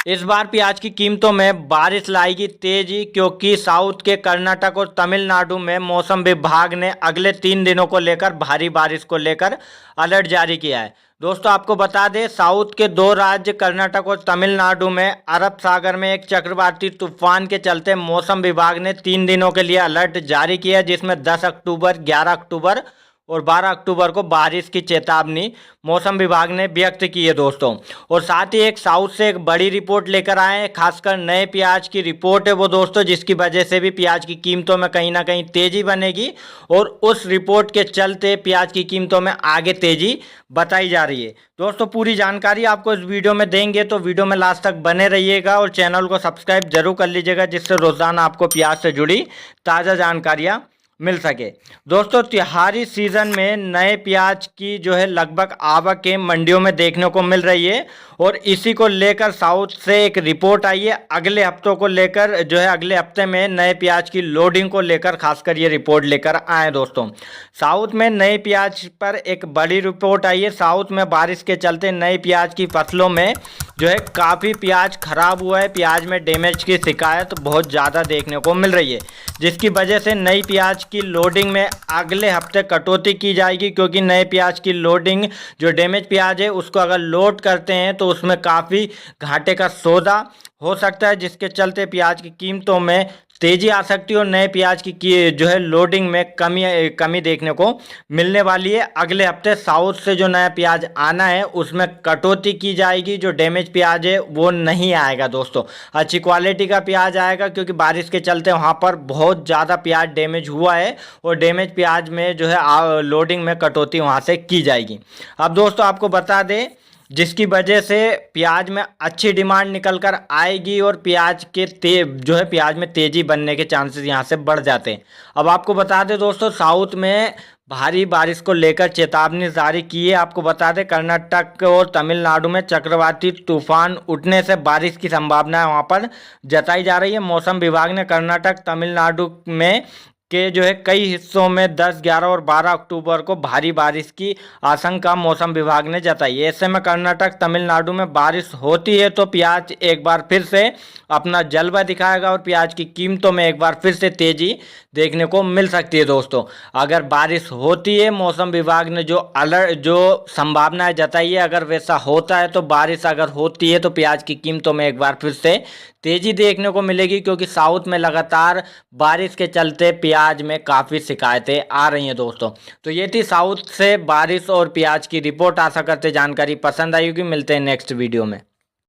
इस बार प्याज की कीमतों में बारिश लाएगी तेजी, क्योंकि साउथ के कर्नाटक और तमिलनाडु में मौसम विभाग ने अगले 3 दिनों को लेकर भारी बारिश को लेकर अलर्ट जारी किया है। दोस्तों आपको बता दें, साउथ के 2 राज्य कर्नाटक और तमिलनाडु में अरब सागर में एक चक्रवाती तूफान के चलते मौसम विभाग ने 3 दिनों के लिए अलर्ट जारी किया, जिसमें 10 अक्टूबर, 11 अक्टूबर और 12 अक्टूबर को बारिश की चेतावनी मौसम विभाग ने व्यक्त की है दोस्तों। और साथ ही एक साउथ से एक बड़ी रिपोर्ट लेकर आए हैं, खासकर नए प्याज की रिपोर्ट है वो दोस्तों, जिसकी वजह से भी प्याज की कीमतों में कहीं ना कहीं तेजी बनेगी और उस रिपोर्ट के चलते प्याज की कीमतों में आगे तेजी बताई जा रही है। दोस्तों पूरी जानकारी आपको इस वीडियो में देंगे, तो वीडियो में लास्ट तक बने रहिएगा और चैनल को सब्सक्राइब जरूर कर लीजिएगा, जिससे रोजाना आपको प्याज से जुड़ी ताज़ा जानकारियाँ मिल सके। दोस्तों त्योहारी सीजन में नए प्याज की जो है लगभग आवक मंडियों में देखने को मिल रही है और इसी को लेकर साउथ से एक रिपोर्ट आई है। अगले हफ्तों को लेकर जो है अगले हफ्ते में नए प्याज की लोडिंग को लेकर खासकर ये रिपोर्ट लेकर आए दोस्तों। साउथ में नए प्याज पर एक बड़ी रिपोर्ट आई है। साउथ में बारिश के चलते नए प्याज की फसलों में जो है काफ़ी प्याज खराब हुआ है। प्याज में डैमेज की शिकायत बहुत ज़्यादा देखने को मिल रही है, जिसकी वजह से नई प्याज की लोडिंग में अगले हफ्ते कटौती की जाएगी, क्योंकि नए प्याज की लोडिंग जो डैमेज प्याज है उसको अगर लोड करते हैं तो उसमें काफ़ी घाटे का सौदा हो सकता है, जिसके चलते प्याज की कीमतों में तेजी आ सकती है और नए प्याज की जो है लोडिंग में कमी देखने को मिलने वाली है। अगले हफ्ते साउथ से जो नया प्याज आना है उसमें कटौती की जाएगी। जो डैमेज प्याज है वो नहीं आएगा दोस्तों, अच्छी क्वालिटी का प्याज आएगा, क्योंकि बारिश के चलते वहाँ पर बहुत ज़्यादा प्याज डैमेज हुआ है और डैमेज प्याज में जो है लोडिंग में कटौती वहाँ से की जाएगी। अब दोस्तों आपको बता दें, जिसकी वजह से प्याज में अच्छी डिमांड निकल कर आएगी और प्याज के जो है प्याज में तेज़ी बनने के चांसेस यहाँ से बढ़ जाते हैं। अब आपको बता दें दोस्तों, साउथ में भारी बारिश को लेकर चेतावनी जारी की है। आपको बता दें, कर्नाटक और तमिलनाडु में चक्रवाती तूफान उठने से बारिश की संभावना वहाँ पर जताई जा रही है। मौसम विभाग ने कर्नाटक, तमिलनाडु में के जो है कई हिस्सों में 10, 11 और 12 अक्टूबर को भारी बारिश की आशंका मौसम विभाग ने जताई है। ऐसे में कर्नाटक, तमिलनाडु में बारिश होती है तो प्याज एक बार फिर से अपना जलवा दिखाएगा और प्याज की कीमतों में एक बार फिर से तेजी देखने को मिल सकती है दोस्तों। अगर बारिश होती है, मौसम विभाग ने जो संभावनाएं जताई है, अगर वैसा होता है तो बारिश अगर होती है तो प्याज की कीमतों में एक बार फिर से तेजी देखने को मिलेगी, क्योंकि साउथ में लगातार बारिश के चलते प्याज में काफ़ी शिकायतें आ रही हैं दोस्तों। तो ये थी साउथ से बारिश और प्याज की रिपोर्ट। आशा करते जानकारी पसंद आई होगी। मिलते हैं नेक्स्ट वीडियो में।